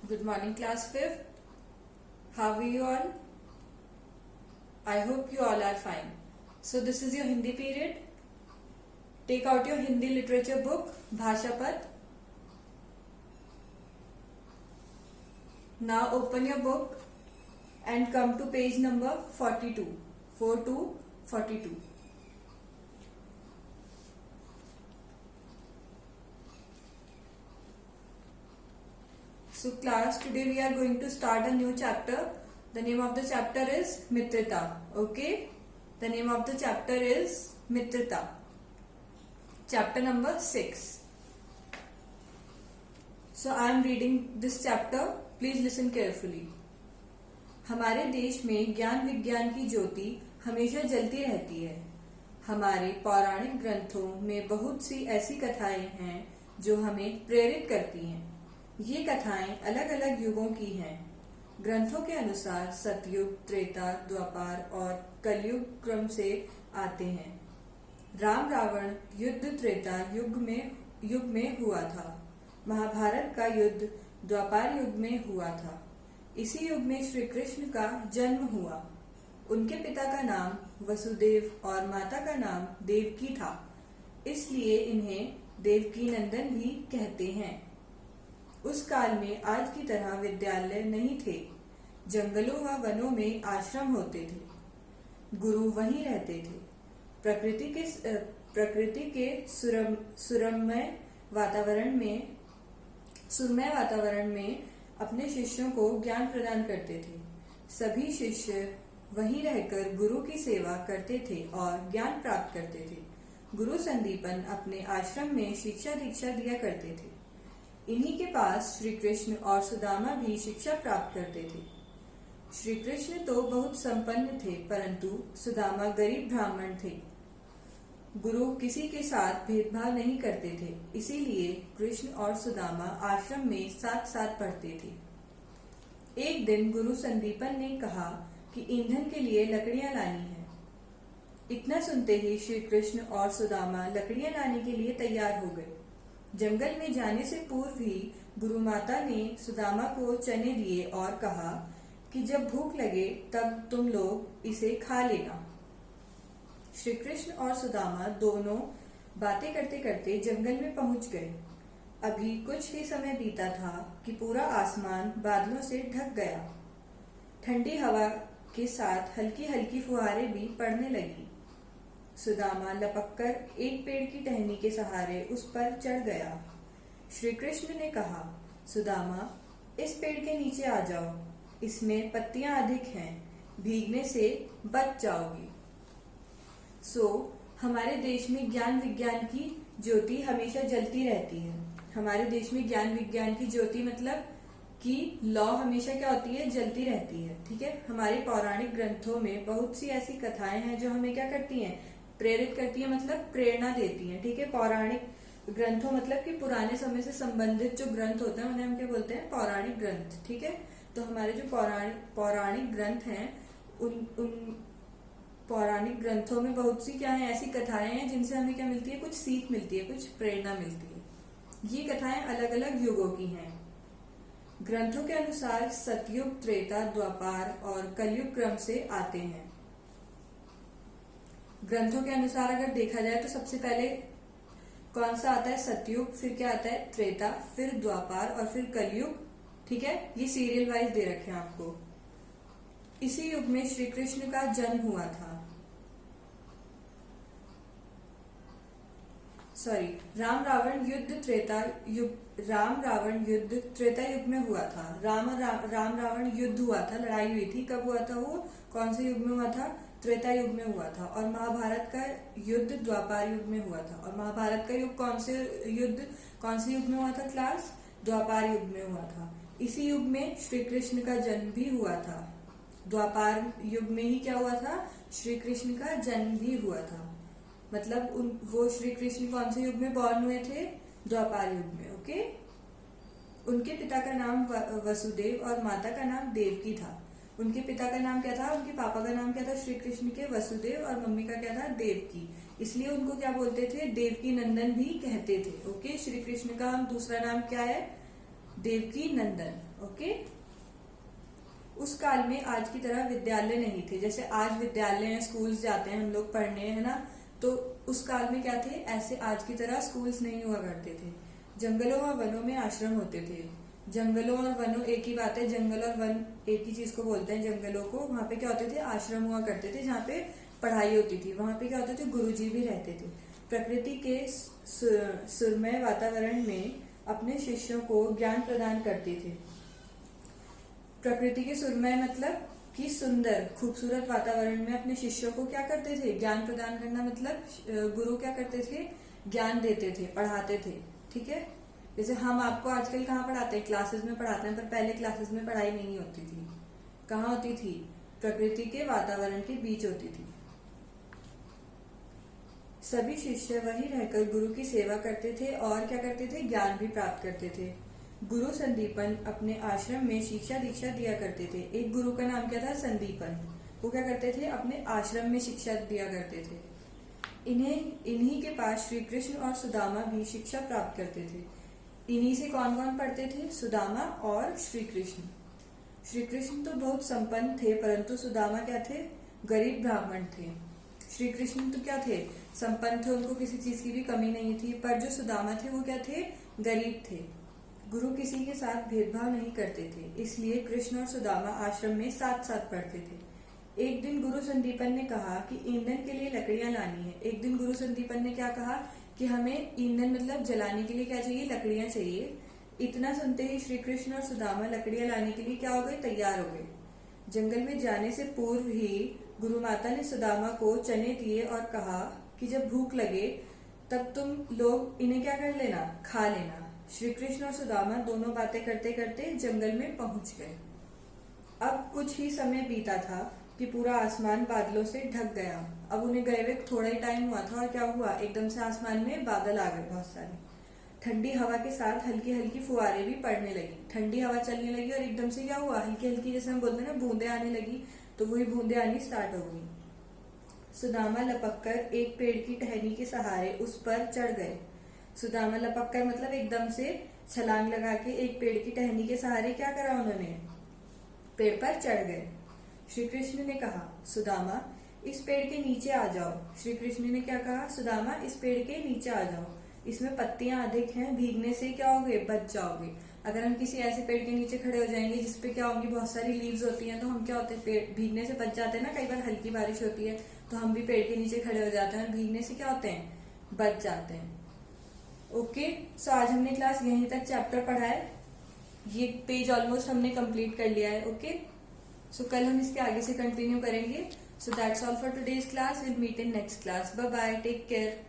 Good morning, class 5th. How are you all? I hope you all are fine. So this is your Hindi period. Take out your Hindi literature book, Bhashapat. Now open your book and come to page number 42. 42. So class, today we are going to start a new chapter. The name of the chapter is Mitrata. Okay? The name of the chapter is Mitrata. Chapter number 6. So I am reading this chapter. Please listen carefully. हमारे देश में ज्ञान विज्ञान की ज्योति हमेशा जलती रहती है. हमारे पौराणिक ग्रंथों में बहुत सी ऐसी कथाएं हैं जो हमें प्रेरित करती हैं. ये कथाएं अलग अलग युगों की हैं. ग्रंथों के अनुसार सतयुग, त्रेता, द्वापर और कलयुग क्रम से आते हैं. राम रावण युद्ध त्रेता युग में हुआ था. महाभारत का युद्ध द्वापर युग में हुआ था. इसी युग में श्री कृष्ण का जन्म हुआ. उनके पिता का नाम वसुदेव और माता का नाम देवकी था. इसलिए इन्हें देवकी नंदन भी कहते हैं. उस काल में आज की तरह विद्यालय नहीं थे. जंगलों व वनों में आश्रम होते थे. गुरु वहीं रहते थे. प्रकृति के सुरमय वातावरण में अपने शिष्यों को ज्ञान प्रदान करते थे. सभी शिष्य वहीं रहकर गुरु की सेवा करते थे और ज्ञान प्राप्त करते थे. गुरु संदीपन अपने आश्रम में शिक्षा दीक्षा दिया करते थे. इन्हीं के पास श्री कृष्ण और सुदामा भी शिक्षा प्राप्त करते थे. श्री कृष्ण तो बहुत संपन्न थे, परंतु सुदामा गरीब ब्राह्मण थे. गुरु किसी के साथ भेदभाव नहीं करते थे. इसीलिए कृष्ण और सुदामा आश्रम में साथ साथ पढ़ते थे. एक दिन गुरु संदीपन ने कहा कि ईंधन के लिए लकड़ियां लानी है. इतना सुनते ही श्री कृष्ण और सुदामा लकड़ियां लाने के लिए तैयार हो गए. जंगल में जाने से पूर्व ही गुरु माता ने सुदामा को चने दिए और कहा कि जब भूख लगे तब तुम लोग इसे खा लेना. श्री कृष्ण और सुदामा दोनों बातें करते करते जंगल में पहुंच गए. अभी कुछ ही समय बीता था कि पूरा आसमान बादलों से ढक गया. ठंडी हवा के साथ हल्की हल्की फुहारें भी पड़ने लगी. सुदामा लपककर एक पेड़ की टहनी के सहारे उस पर चढ़ गया. श्री कृष्ण ने कहा, सुदामा, इस पेड़ के नीचे आ जाओ. इसमें पत्तियां अधिक हैं. भीगने से बच जाओगी. हमारे देश में ज्ञान विज्ञान की ज्योति हमेशा जलती रहती है. हमारे देश में ज्ञान विज्ञान की ज्योति मतलब कि लौ हमेशा क्या होती है, जलती रहती है. ठीक है. हमारे पौराणिक ग्रंथों में बहुत सी ऐसी कथाएं हैं जो हमें क्या करती हैं, प्रेरित करती है, मतलब प्रेरणा देती है. ठीक है. पौराणिक ग्रंथों मतलब कि पुराने समय से संबंधित जो ग्रंथ होते हैं उन्हें हम क्या बोलते हैं, पौराणिक ग्रंथ. ठीक है. तो हमारे जो पौराणिक ग्रंथ हैं उन पौराणिक ग्रंथों में बहुत सी क्या है, ऐसी कथाएं हैं जिनसे हमें क्या मिलती है, कुछ सीख मिलती है, कुछ प्रेरणा मिलती है. ये कथाएं अलग अलग युगों की हैं. ग्रंथों के अनुसार सतयुग, त्रेता, द्वापर और कलयुग क्रम से आते हैं. ग्रंथों के अनुसार अगर देखा जाए तो सबसे पहले कौन सा आता है, सतयुग. फिर क्या आता है, त्रेता. फिर द्वापर और फिर कलयुग. ठीक है. ये सीरियल वाइज दे रखे हैं आपको. इसी युग में श्री कृष्ण का जन्म हुआ था. राम रावण युद्ध त्रेता युग में हुआ था. राम रावण युद्ध हुआ था, लड़ाई हुई थी. कब हुआ था वो, कौन से युग में हुआ था, त्रेता युग में हुआ था. और महाभारत का युद्ध द्वापर युग में हुआ था. और महाभारत का युग कौन से युग में हुआ था क्लास, द्वापर युग में हुआ था. इसी युग में श्री कृष्ण का जन्म भी हुआ था. द्वापर युग में ही क्या हुआ था, श्री कृष्ण का जन्म भी हुआ था. मतलब वो श्री कृष्ण कौन से युग में बॉर्न हुए थे, द्वापर युग में. ओके. उनके पिता का नाम वसुदेव और माता का नाम देवकी था. उनके पिता का नाम क्या था, उनके पापा का नाम क्या था, श्री कृष्ण के वसुदेव, और मम्मी का क्या था, देवकी. इसलिए उनको क्या बोलते थे, देवकी नंदन भी कहते थे. ओके. श्री कृष्ण का दूसरा नाम क्या है, देवकी नंदन। ओके। उस काल में आज की तरह विद्यालय नहीं थे। जैसे आज विद्यालय स्कूल्स जाते हैं हम लोग पढ़ने, है ना, तो उस काल में क्या थे, ऐसे आज की तरह स्कूल्स नहीं हुआ करते थे। जंगलों और वनों में आश्रम होते थे। जंगलों और वनों एक ही बात है, जंगल और वन एक ही चीज को बोलते हैं। जंगलों को, वहां पे क्या होते थे, आश्रम हुआ करते थे जहाँ पे पढ़ाई होती थी। वहां पे क्या होते थे, गुरुजी भी रहते थे। प्रकृति के सुरमय वातावरण में अपने शिष्यों को ज्ञान प्रदान करते थे। प्रकृति के सुरमय मतलब कि सुंदर खूबसूरत वातावरण में अपने शिष्यों को क्या करते थे, ज्ञान प्रदान करना। मतलब गुरु क्या करते थे, ज्ञान देते थे, पढ़ाते थे। ठीक है। जैसे हम आपको आजकल कहाँ पढ़ाते हैं, क्लासेस में पढ़ाते हैं, पर पहले क्लासेस में पढ़ाई नहीं होती थी। कहाँ होती थी, प्रकृति के वातावरण के बीच होती थी। सभी शिष्य वहीं रहकर गुरु की सेवा करते थे और क्या करते थे, ज्ञान भी प्राप्त करते थे। गुरु संदीपन अपने आश्रम में शिक्षा दीक्षा दिया करते थे। एक गुरु का नाम क्या था, संदीपन। वो क्या करते थे, अपने आश्रम में शिक्षा दिया करते थे। इन्हीं के पास श्री कृष्ण और सुदामा भी शिक्षा प्राप्त करते थे। इन्हीं से कौन कौन पढ़ते थे, सुदामा और श्री कृष्ण। श्री कृष्ण तो बहुत संपन्न थे, परंतु सुदामा क्या थे, गरीब ब्राह्मण थे। श्री कृष्ण तो क्या थे, संपन्न थे, उनको किसी चीज की भी कमी नहीं थी। पर जो सुदामा थे वो क्या थे, गरीब थे। गुरु किसी के साथ भेदभाव नहीं करते थे, इसलिए कृष्ण और सुदामा आश्रम में साथ साथ पढ़ते थे। एक दिन गुरु संदीपन ने कहा कि ईंधन के लिए लकड़ियां लानी है। एक दिन गुरु संदीपन ने क्या कहा कि हमें ईंधन मतलब जलाने के लिए क्या चाहिए, लकड़ियां चाहिए। इतना सुनते ही श्री कृष्ण और सुदामा लकड़ियां लाने के लिए क्या हो गए, तैयार हो गए। जंगल में जाने से पूर्व ही गुरु माता ने सुदामा को चने दिए और कहा कि जब भूख लगे तब तुम लोग इन्हें क्या कर लेना, खा लेना। श्री कृष्ण और सुदामा दोनों बातें करते करते जंगल में पहुंच गए। अब कुछ ही समय बीता था कि पूरा आसमान बादलों से ढक गया। अब उन्हें गए हुए थोड़ा ही टाइम हुआ था और क्या हुआ, एकदम से आसमान में बादल आ गए बहुत सारे। ठंडी हवा के साथ हल्की हल्की फुहारें भी पड़ने लगी। ठंडी हवा चलने लगी और एकदम से क्या हुआ, हल्की हल्की, जैसे हम बोलते हैं ना, बूंदे आने लगी। तो वही बूंदे आनी स्टार्ट हो गई। सुदामा लपककर एक पेड़ की टहनी के सहारे उस पर चढ़ गए। सुदामा लपककर मतलब एकदम से छलांग लगा के एक पेड़ की टहनी के सहारे क्या करा, उन्होंने पेड़ पर चढ़ गए। श्री कृष्ण ने कहा, सुदामा इस पेड़ के नीचे आ जाओ। श्री कृष्ण ने क्या कहा, सुदामा इस पेड़ के नीचे आ जाओ, इसमें पत्तियां अधिक हैं, भीगने से क्या होगे, बच जाओगे। अगर हम किसी ऐसे पेड़ के नीचे खड़े हो जाएंगे जिसपे क्या होंगी, बहुत सारी लीव्स होती हैं, तो हम क्या होते हैं, पेड़ भीगने से बच जाते हैं ना। कई बार हल्की बारिश होती है तो हम भी पेड़ के नीचे खड़े हो जाते हैं और भीगने से क्या होते हैं, बच जाते हैं। ओके, सो आज हमने क्लास यहीं तक चैप्टर पढ़ा है। ये पेज ऑलमोस्ट हमने कंप्लीट कर लिया है। ओके, सो कल हम इसके आगे से कंटिन्यू करेंगे। So that's all for today's class. Will meet in next class. Bye bye, take care.